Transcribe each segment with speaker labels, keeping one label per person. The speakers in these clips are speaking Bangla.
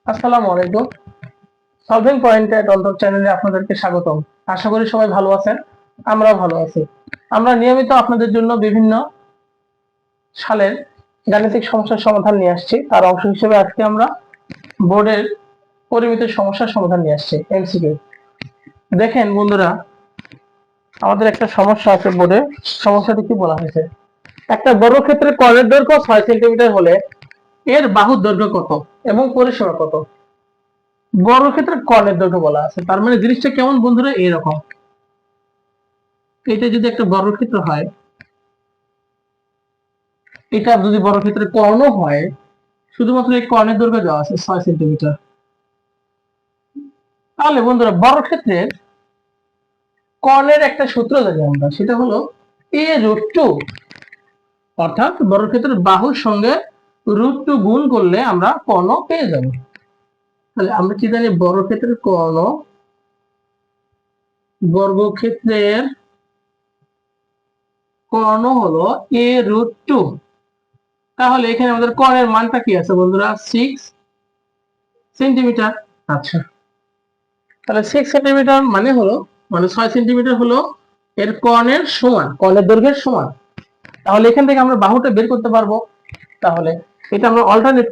Speaker 1: আসসালামু আলাইকুম। সলভিং পয়েন্ট এট অন্তর চ্যানেলে আপনাদেরকে স্বাগতম। আশা করি সবাই ভালো আছেন। আমরাও ভালো আছি। আমরা নিয়মিত আপনাদের জন্য বিভিন্ন সালের গাণিতিক সমস্যার সমাধান নিয়ে আসছি। তার অংশ হিসেবে আজকে আমরা বোর্ডের পরিমিত সমস্যার সমাধান নিয়ে আসছি, এমসিকিউ। দেখেন বন্ধুরা, আমাদের একটা সমস্যা আছে বোর্ডে। সমস্যাটি কি বলা হয়েছে? একটা বর্গক্ষেত্রের কর্ণের দৈর্ঘ্য 6 সেন্টিমিটার হলে এর বাহুর দৈর্ঘ্য কত এবং পরিসীমা কত? বর্গক্ষেত্রের কর্ণের দৈর্ঘ্য বলা আছে, তার মানে জিনিসটা কেমন বন্ধুরা? এরকম, এটা যদি একটা বর্গক্ষেত্র হয়, এটা যদি বর্গক্ষেত্রের কর্ণ হয়, শুধুমাত্র এই কর্ণের দৈর্ঘ্য দেওয়া আছে 6 সেন্টিমিটার। তাহলে বন্ধুরা বর্গক্ষেত্রের কর্ণের একটা সূত্র জানি আমরা, সেটা হলো a√2, অর্থাৎ বর্গক্ষেত্রের বাহুর সঙ্গে √2 গুণ করলে আমরা কর্ণ পেয়ে যাব। তাহলে আমরা কি জানি? বর্গক্ষেত্রের কর্ণ হলো a√2। তাহলে এখানে আমাদের কর্ণের মানটা কি আছে বন্ধুরা? 6 সেন্টিমিটার। আচ্ছা, তাহলে 6 সেন্টিমিটার মানে 6 সেন্টিমিটার হলো এর কর্ণের সমান, কর্ণের দৈর্ঘ্যের সমান। তাহলে এখান থেকে আমরা বাহুটা বের করতে পারবো। তাহলে এটা আমরা অল্টারনেট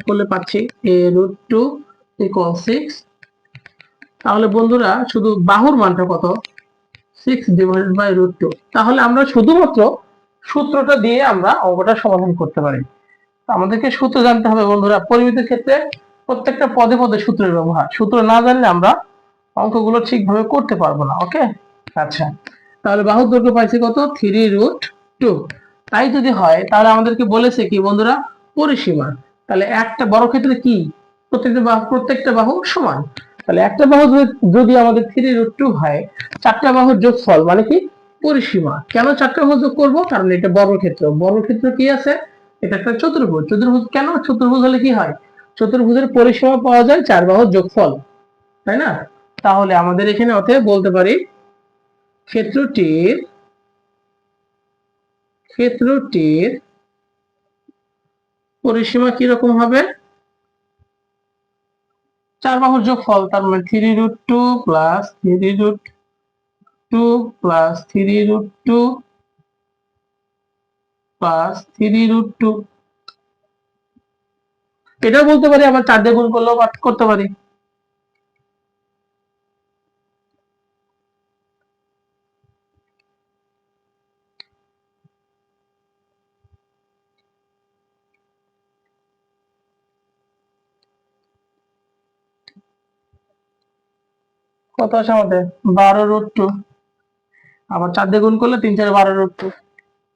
Speaker 1: করলে পাচ্ছি a√2 = 6। তাহলে বন্ধুরা শুধু বাহুর মানটা কত? 6/√2। তাহলে আমরা শুধুমাত্র সূত্রটা দিয়ে আমরা অঙ্কটা সমাধান করতে পারি। আমাদেরকে সূত্র জানতে হবে বন্ধুরা। পরিমিতির ক্ষেত্রে প্রত্যেকটা পদে পদে সূত্রের ব্যবহার, সূত্র না জানলে আমরা অঙ্কগুলো ঠিকভাবে করতে পারবো না। ওকে, আচ্ছা, তাহলে বাহুর দৈর্ঘ্য পাইছি কত? 3√2। তাই যদি হয় তাহলে আমাদেরকে বলেছে কি বন্ধুরা? পরিসীমা। তাহলে একটা বড় ক্ষেত্রে কি প্রত্যেকটা বাহু সমান। তাহলে একটা বাহু যদি আমাদের 3√2 হয়, চারটা বাহুর যোগফল মানে কি? পরিসীমা। কেন চারটা বাহু যোগ করবো? কারণ এটা বর্গক্ষেত্র। বর্গক্ষেত্র কি আছে? এটা একটা চতুর্ভুজ। চতুর্ভুজ কেন? চতুর্ভুজ হলে কি হয়? চতুর্ভুজের পরিসীমা পাওয়া যায় চার বাহুর যোগফল, তাই না? তাহলে আমাদের এখানে অতএব বলতে পারি ক্ষেত্রটির পরিসীমা কি রকম হবে? চার বাহুর যোগফল, তার মানে 3√2 প্লাস 3√2 প্লাস 3√2 প্লাস 3√2। এটাও বলতে পারি, আবার 4 দিয়ে গুণ করলেও করতে পারি। কত আছে আমাদের? 12√2। আবার 4 দিয়ে গুণ করলে 3 4 12√2,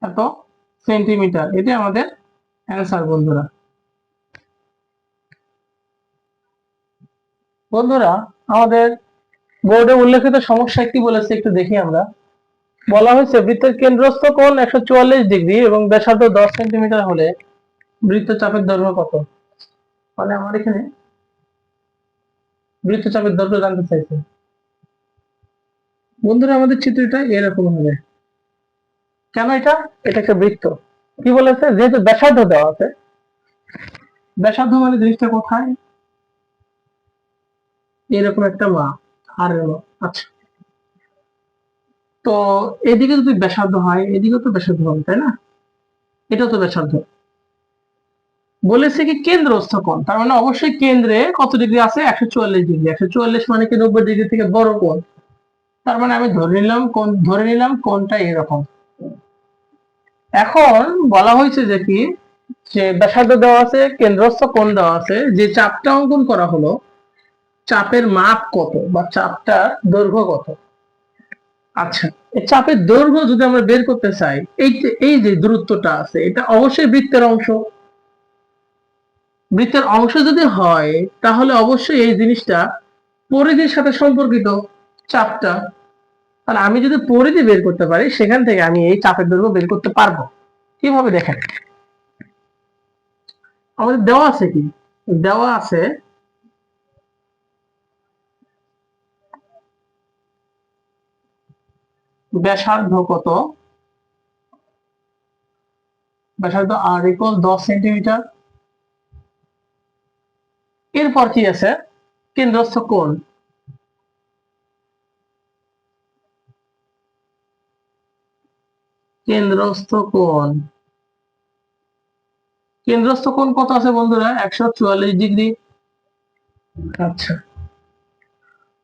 Speaker 1: এত সেন্টিমিটার। এটা আমাদের অ্যান্সার বন্ধুরা। বন্ধুরা, আমাদের বোর্ডে উল্লেখিত সমস্যা একটি বলেছে, একটু দেখি আমরা। বলা হয়েছে বৃত্তের কেন্দ্রস্থ কোণ 144 ডিগ্রি এবং ব্যাসার্ধ 10 সেন্টিমিটার হলে বৃত্তচাপের দৈর্ঘ্য কত? মানে আমার এখানে বৃত্তচাপের দৈর্ঘ্য জানতে চাইছে। বন্ধুরা, আমাদের চিত্রটা এরকম হবে। কেন এটা? এটা একটা বৃত্ত। কি বলেছে? যেহেতু ব্যাসার্ধ দেওয়া আছে, ব্যাসার্ধ মানে জিনিসটা কোথায়? এরকম একটা মাপ, আর এলো। আচ্ছা, তো এদিকে যদি ব্যাসার্ধ হয়, এদিকেও তো ব্যাসার্ধ হবে, তাই না? এটাও তো ব্যাসার্ধ। বলেছে কি কেন্দ্রস্থ কোণ, তার মানে অবশ্যই কেন্দ্রে কত ডিগ্রি আছে? 144 ডিগ্রি। 144 মানে কি 90 ডিগ্রি থেকে বড় কোণ। তার মানে আমি ধরে নিলাম কোণটা এরকম। এখন বলা হয়েছে যে কি, যে ব্যাসার্ধ দেওয়া আছে, কেন্দ্রস্থ কোণ দেওয়া আছে, যে চাপটা অঙ্কন করা হলো, চাপের মাপ কত বা চাপটার দৈর্ঘ্য কত? আচ্ছা, এই চাপের দৈর্ঘ্য যদি আমরা বের করতে চাই, এই যে দূরত্বটা আছে, এটা অবশ্যই বৃত্তের অংশ। বৃত্তের অংশ যদি হয়, তাহলে অবশ্যই এই জিনিসটা পরিধির সাথে সম্পর্কিত, চাপটা। তাহলে আমি যদি পরিধি বের করতে পারি, সেখান থেকে আমি এই চাপের দৈর্ঘ্য বের করতে পারবো। কিভাবে দেখেন? আমাদের দেওয়া আছে কি? দেওয়া আছে ব্যাসার্ধ কত? ব্যাসার্ধ r = 10 সেন্টিমিটার। এরপর কি আছে, কেন্দ্রস্থ কোণ। কেন্দ্রস্থ কোণ, কেন্দ্রস্থ কোণ কত আছে বন্ধুরা? 144 ডিগ্রি। আচ্ছা,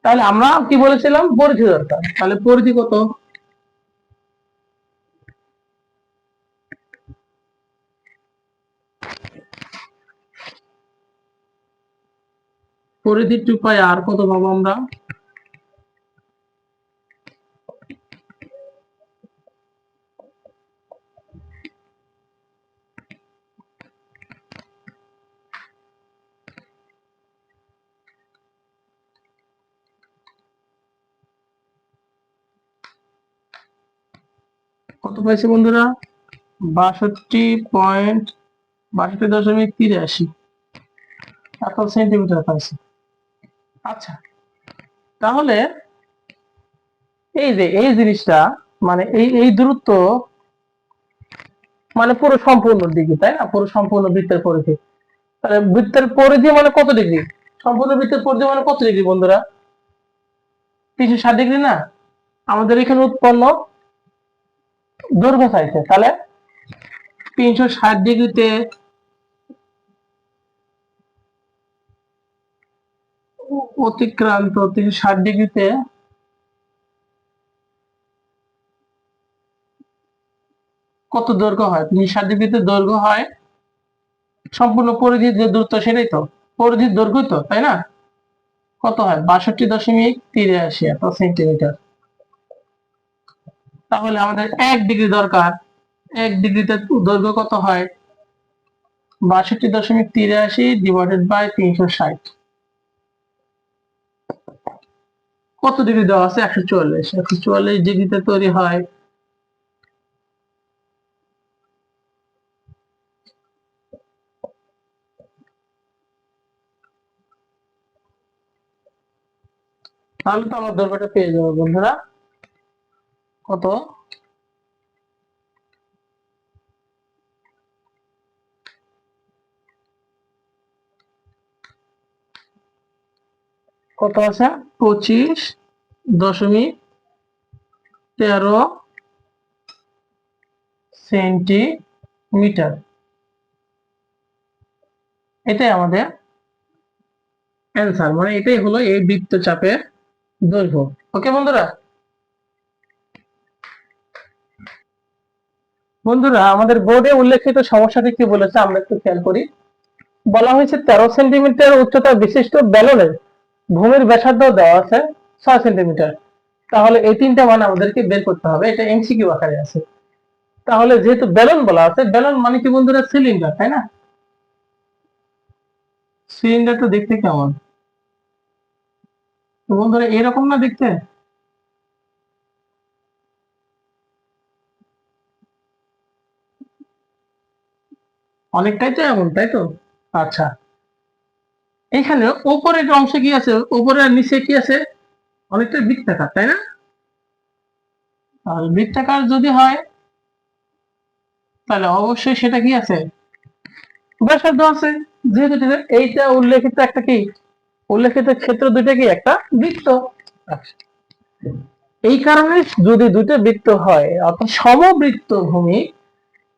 Speaker 1: তাহলে আমরা কি বলেছিলাম? পরিধি দরকার। তাহলে পরিধি কত? পরিধি 2πr কত পাবো আমরা? কত পাইছি বন্ধুরা? 62.83 এত সেন্টিমিটার পাইছি। আচ্ছা, তাহলে এই যে এই জিনিসটা, মানে এই দূরত্ব মানে পুরো সম্পূর্ণ ডিগ্রি, তাই না? পুরো সম্পূর্ণ বৃত্তের পরিধি। তাহলে বৃত্তের পরিধি মানে কত ডিগ্রি? সম্পূর্ণ বৃত্তের পরিধি মানে কত ডিগ্রি বন্ধুরা? 360 ডিগ্রি না? আমাদের এখানে উৎপন্ন দৈর্ঘ্য চাইছে, তাহলে 360 ডিগ্রিতে অতিক্রান্ত, 360 ডিগ্রিতে কত দৈর্ঘ্য হয়? 360 ডিগ্রিতে দৈর্ঘ্য হয় সম্পূর্ণ পরিধির যে দূরত্ব, সেটাই তো পরিধির দৈর্ঘ্য, তো তাই না? কত হয়? 62.83 এত সেন্টিমিটার। তাহলে আমাদের 1 ডিগ্রি দরকার। 1 ডিগ্রিতে দৈর্ঘ্য কত হয়? 62.83 ডিভাইডেড বাই 360। কত ডিগ্রি দেওয়া আছে? 144। 144 ডিগ্রিতে তৈরি হয় তাহলে তো আমার দৈর্ঘ্যটা পেয়ে যাবো বন্ধুরা। কত? কত আছে? 25.13 সেন্টিমিটার। এটাই আমাদের অ্যান্সার, মানে এটাই হলো এই বৃত্তচাপের দৈর্ঘ্য। ওকে বন্ধুরা? বন্ধুরা, আমাদের বোর্ডে উল্লেখিত সমস্যাটি কি বলেছে আমরা একটু খেয়াল করি। বলা হয়েছে 13 সেন্টিমিটার উচ্চতা বিশিষ্ট ব্যালনের ভূমির ব্যাসার্ধ দেওয়া আছে 6 সেন্টিমিটার। তাহলে এই তিনটা মান আমাদেরকে বের করতে হবে। এটা এমসিকিউ আকারে আছে। তাহলে যেহেতু ব্যালন বলা আছে, ব্যালন মানে কি বন্ধুরা? সিলিন্ডার, তাই না? সিলিন্ডারটা দেখতে কেমন তো বন্ধুরা? এরকম না দেখতে? অনেকটাই তো এমন, তাই তো? আচ্ছা, এখানে উপরের অংশে কি আছে? উপরে আর নিচে কি আছে? অনেকটা বৃত্তাকার, তাই না? আর বৃত্তাকার যদি হয় তাহলে অবশ্যই সেটা কি আছে? ব্যাসার্ধ আছে। যেহেতু এইটা উল্লেখিত একটা কি, উল্লেখিত ক্ষেত্র দুইটা কি একটা বৃত্ত। আচ্ছা, এই কারণে যদি দুটো বৃত্ত হয় অর্থাৎ সমবৃত্ত ভূমি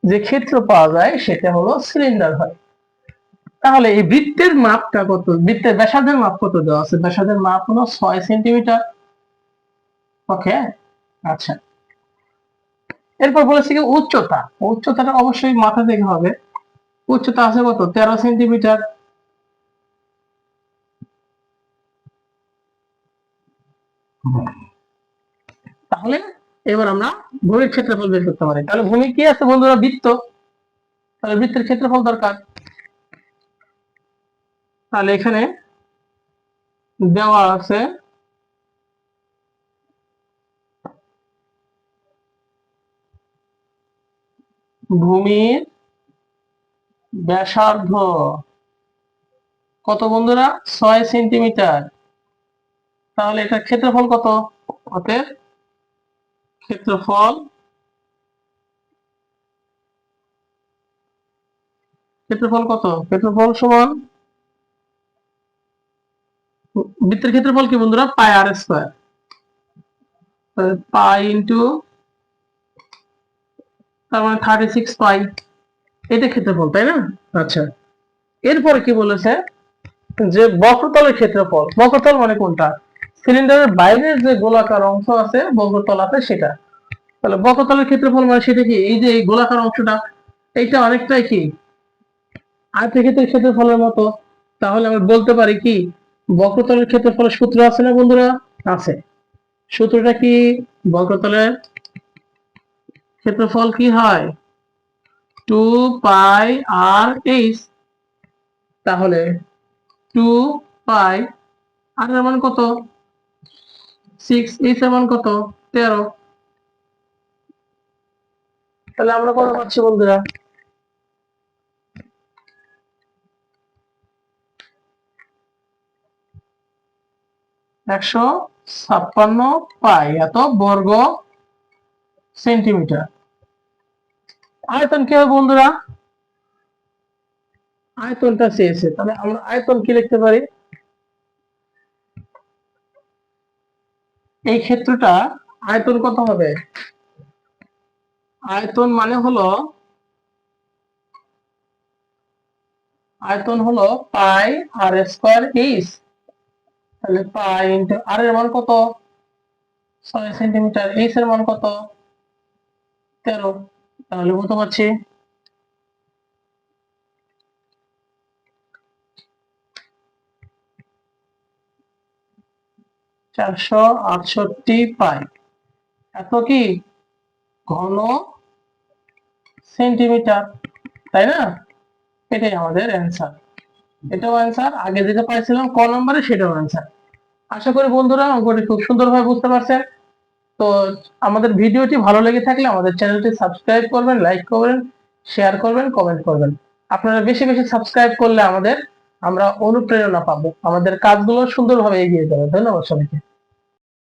Speaker 1: যে ক্ষেত্র পাওয়া যায় সেটা হলো সিলিন্ডার হয়। তাহলে এই বৃত্তের মাপটা কত? বৃত্তের ব্যাসার্ধের মাপ কত দেওয়া আছে? ব্যাসার্ধের মাপ হলো 6 সেন্টিমিটার। ওকে, আচ্ছা। এরপর বলেছে কি উচ্চতা। উচ্চতাটা অবশ্যই মাথা থেকে হবে। উচ্চতা আছে কত? 13 সেন্টিমিটার। তাহলে এবার আমরা ভূমির ক্ষেত্রফল বের করতে পারি। তাহলে ভূমি কি আছে বন্ধুরা? বৃত্ত। তাহলে বৃত্তের ক্ষেত্রফল দরকার। তাহলে এখানে দেওয়া আছে ভূমির ব্যাসার্ধ কত বন্ধুরা? 6 সেন্টিমিটার। তাহলে এটা ক্ষেত্রফল কত? অতএব ক্ষেত্রফল, ক্ষেত্রফল কত? ক্ষেত্রফল সমান বৃত্তের ক্ষেত্রফল কি বন্ধুরা? পাই আর স্কয়ার, পাই ইন্টু তার মানে 36 পাই, এটা ক্ষেত্রফল, তাই না? আচ্ছা, এরপরে কি বলেছে যে বক্রতলের ক্ষেত্রফল। বক্রতল মানে কোনটা? সিলিন্ডারের বাইরের যে গোলাকার অংশ আছে বক্রতল আছে সেটা। তাহলে বক্রতলের ক্ষেত্রফল মানে সেটা কি? এই যে এই গোলাকার অংশটা, এইটা অনেকটাই কি আয়তক্ষেত্রের ক্ষেত্রফলের মতো। তাহলে আমরা বলতে পারি কি বক্রতলের ক্ষেত্রফলের সূত্র আছে না বন্ধুরা? আছে। সূত্রটা কি? বক্রতলের ক্ষেত্রফল কি হয়? 2 পাই আর এইচ। তাহলে 2 পাই আর এর মান কত? 6, এইচ এর মান কত? 13। তাহলে আমরা কত পাচ্ছি বন্ধুরা? 156 পাই এত বর্গ সেন্টিমিটার। আয়তন কি হবে বন্ধুরা? আয়তনটা চেয়েছে, তাহলে আমরা আয়তন কি লিখতে পারি? এই ক্ষেত্রটা আয়তন কত হবে? আয়তন মানে হলো, আয়তন হলো পাই আর স্কয়ার এইচ। তাহলে পাই ইন্টু আর এর মান কত? 6 সেন্টিমিটার। এইচ এর মান কত? 13। তাহলে কত পাচ্ছি? 468 পাই এত কি ঘন সেন্টিমিটার, তাই না? এটাই আমাদের অ্যান্সার। এটাও অ্যান্সার, আগে যেটা পাইছিলাম ক নম্বরে সেটাও অ্যান্সার। আশা করি বন্ধুরা অঙ্কটি খুব সুন্দরভাবে বুঝতে পারছেন। তো আমাদের ভিডিওটি ভালো লেগে থাকলে আমাদের চ্যানেলটি সাবস্ক্রাইব করবেন, লাইক করবেন, শেয়ার করবেন, কমেন্ট করবেন। আপনারা বেশি বেশি সাবস্ক্রাইব করলে আমরা অনুপ্রেরণা পাবো, আমাদের কাজগুলো সুন্দরভাবে এগিয়ে যাবে। ধন্যবাদ সবাইকে।